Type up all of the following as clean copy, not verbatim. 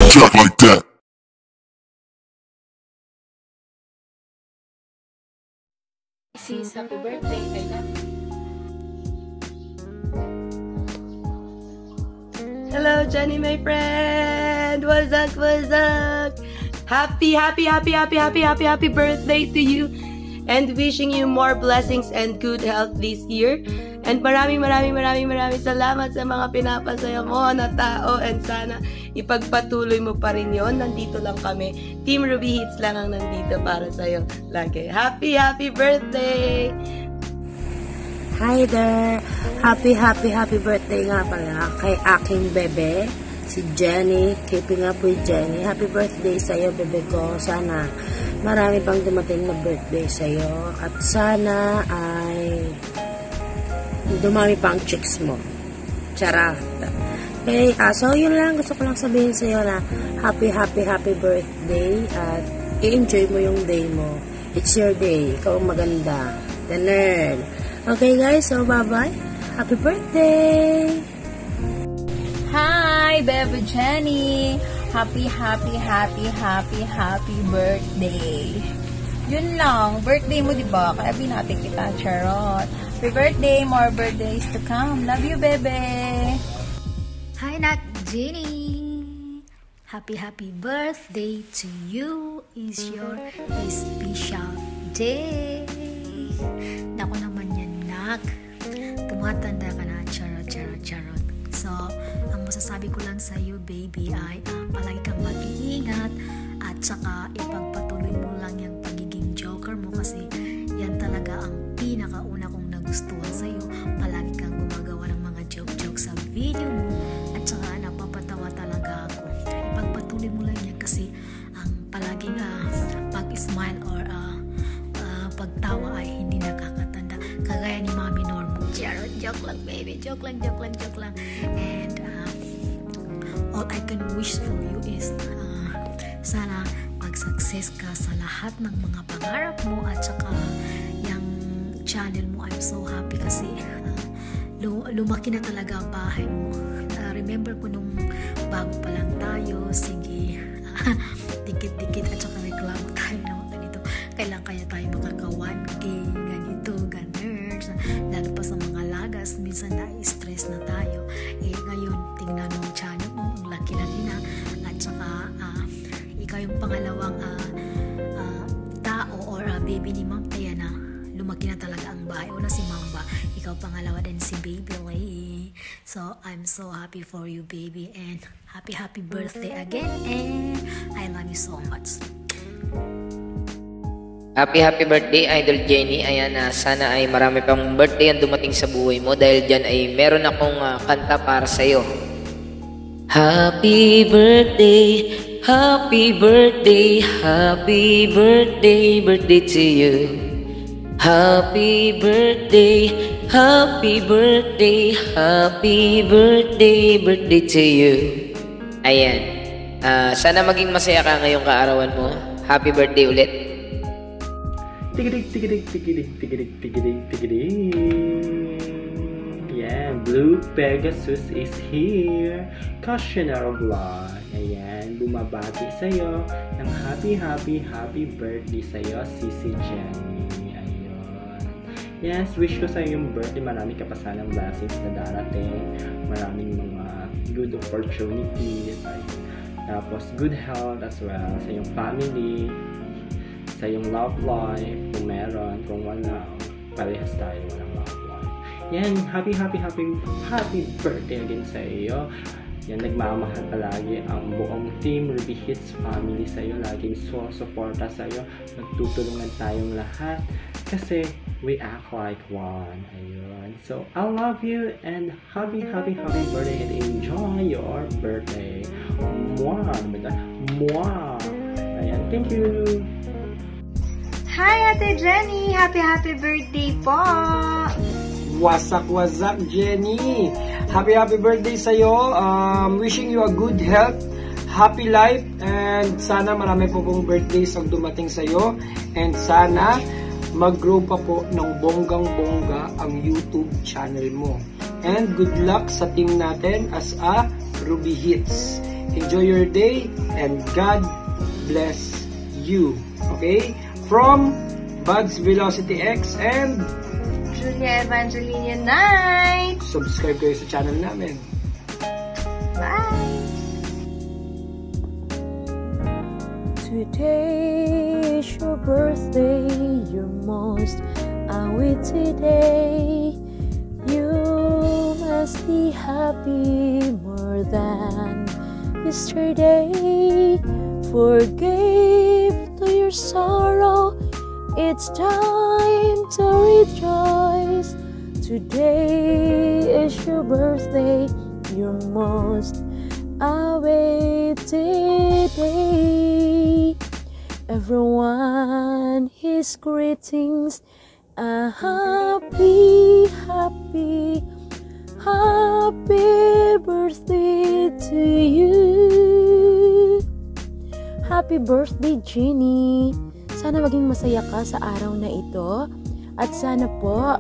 Jack like that. Sis, happy birthday. I love you. Hello, Jenny, my friend. What's up? What's up? Happy birthday to you. And wishing you more blessings and good health this year. And maraming salamat sa mga pinapasaya mo na tao. And sana ipagpatuloy mo pa rin yun. Nandito lang kami. Team Ruby Hits lang ang nandito para sa'yo lagi. Happy birthday! Hi there! Happy birthday nga pala kay aking bebe, si Jenny. Keeping up with Jenny. Happy birthday sa'yo, bebe ko. Sana marami pang dumating na birthday sa'yo. At sana ay dumami pa ang chicks mo. Charot. Okay, so yun lang. Gusto ko lang sabihin sa'yo na happy birthday at i-enjoy mo yung day mo. It's your day. Ikaw ang maganda. The nerd. Okay guys, so bye-bye. Happy birthday! Hi, Bebe Jenny. Happy birthday. Yun lang, birthday mo, diba? Kaya binati kita, charot. Happy birthday, more birthdays to come. Love you, Bebe. Hi, Nat Jenny. Happy birthday to you. Is your special day. Naku naman yan, Nak. Tumatanda ka na, charot. So, ang masasabi ko lang sa iyo, baby, ay palagi kang mag-iingat at saka ipagpatuloy mo lang yung pagiging joker mo kasi yan talaga ang pinakauna kong nagustuhan sa iyo. Palagi kang gumagawa ng mga joke sa video mo at saka napapatawa talaga ako. Ipagpatuloy mo lang yan kasi ang palaging pag-smile or pagtawa ay hindi nakakatanda. Kagaya ni Mami Normo. Joke lang, baby. Joke lang. And all I can wish for you is sana mag-success ka sa lahat ng mga pangarap mo at saka yung channel mo. I'm so happy kasi lumaki na talaga ang bahay mo. Remember ko nung bago pa lang tayo, sige, dikit-dikit at saka reklamo tayo na ganito. Kailan kaya tayo makaka 1K, ganito, ganers. Lalo pa sa mga lagas, minsan na-stress na tayo. Ngayon, tingnan mo ang channel mo, ang laki na din at saka ikaw yung pangalawang tao or baby ni Ma'am Taya na lumaki na talaga ang bahay. Una si Mamba, ikaw pangalawa din si Baby Lay. So, I'm so happy for you, baby, and happy birthday again, and I love you so much. Happy birthday, Idol Jenny. Ayan, sana ay marami pang birthday ang dumating sa buhay mo dahil dyan ay meron akong kanta para sa'yo. Happy birthday birthday to you. Happy birthday birthday to you. Ayan, sana maging masaya ka ngayong kaarawan mo. Happy birthday ulit. Tigidig. Yeah, Blue Pegasus is here. Cautionary vlog. Ayan, bumabati sa'yo ng happy birthday sa'yo, Sisi Jenny. Ayun. Yes, wish ko sa'yo yung birthday. Marami ka pa sanang blessings na darating. Maraming mga good opportunities. Tapos, good health as well sa iyong family, sa iyong love life, kung meron, kung wala, parehas tayo walang love life. Yan, happy birthday again sa iyo. Yan, nagmamahal palagi ang buong Team Ruby Hits family sa iyo. Laging suporta sa iyo. Nagtutulungan tayong lahat kasi we act like one. Ayun. So, I love you and happy birthday and enjoy your birthday. Mwah! Mwah! Ayan, thank you! Hi, Ate Jenny! Happy birthday po! What's up, Jenny? Happy birthday sa'yo. Wishing you a good health, happy life, and sana marami po pong birthdays ang dumating sa'yo. And sana mag-grow pa po ng bonggang-bongga ang YouTube channel mo. And good luck sa team natin as a Ruby Hits. Enjoy your day and God bless you. Okay? From Buds Velocity X and Julia Evangelina Knight! subscribe kayo sa channel namin. Bye! Today is your birthday, your most awaited day. You must be happy more than yesterday. Forgive to your sorrow, it's time to rejoice. Today is your birthday, your most awaited day. Everyone, his greetings, a happy, happy, happy birthday to you. Happy birthday, Jenny! Sana maging masaya ka sa araw na ito at sana po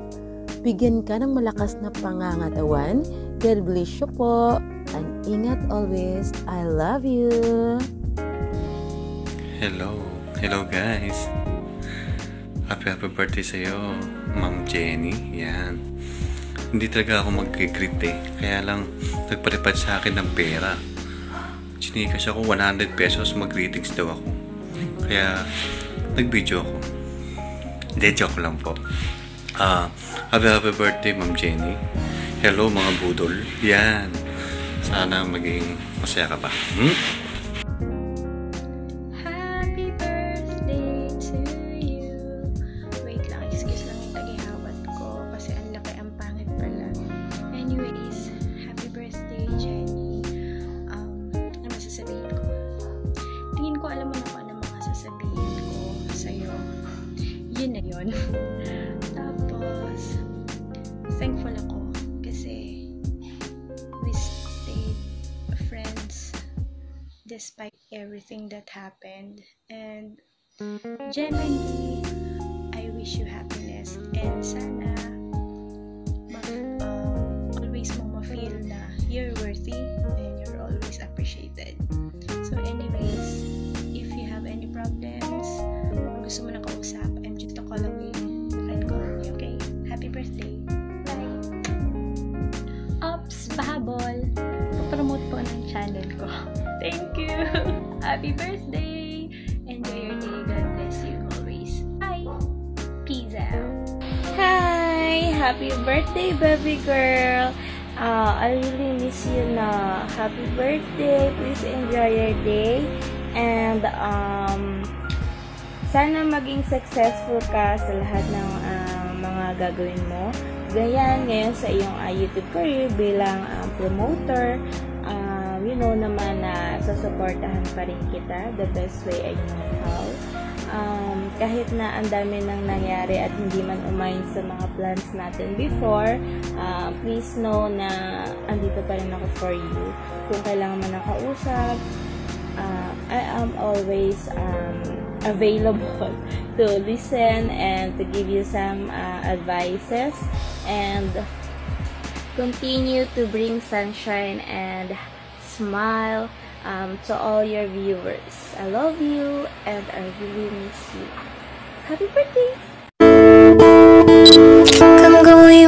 bigyan ka ng malakas na pangangatawan. God bless you po and ingat always. I love you! Hello guys! Happy birthday sa'yo, Ma'am Jenny. Yan. Hindi talaga ako mag-greet kaya lang nagpalipad sa akin ng pera. Chinikas ako 100 pesos, mag-greetings daw ako. Kaya nag-video ako. Hindi, joke lang po. Happy birthday, Ma'am Jenny. Hello mga budol. Yan. Sana maging masaya ka pa. Happy birthday to you. Wait lang, excuse lang yung tagihawat ko kasi ang laki, ang pangit pala. Anyways, happy birthday, Jenny. Ano masasabihin ko? Tingin ko alam mo na kung ano mga sasabihin ko sa'yo. Yun na yun. Tapos, thankful ako kasi we stayed friends despite everything that happened, and genuinely I wish you happiness and sana always mo ma-feel na you're worthy and you're always appreciated. So anyways, if you have any problems or gusto mo na kausap, I'm just a call away. You can call me, okay? Happy birthday! Bye! Ops! Bahabol! Promote po ng channel ko. Thank you! Happy birthday! Enjoy your day. God bless you always. Bye! Peace out! Hi! Happy birthday, baby girl! I really miss you na. Happy birthday! Please enjoy your day. And sana maging successful ka sa lahat ng mga gagawin mo. Ganyan ngayon sa iyong YouTube career bilang promoter. You know naman na susuportahan pa rin kita the best way I know how. Kahit na ang dami nang nangyari at hindi man umayon sa mga plans natin before, please know na andito pa rin ako for you. Kung kailangan man nakausap, I am always available to listen and to give you some advices and continue to bring sunshine and smile to all your viewers. I love you and I really miss you. Happy birthday! Come going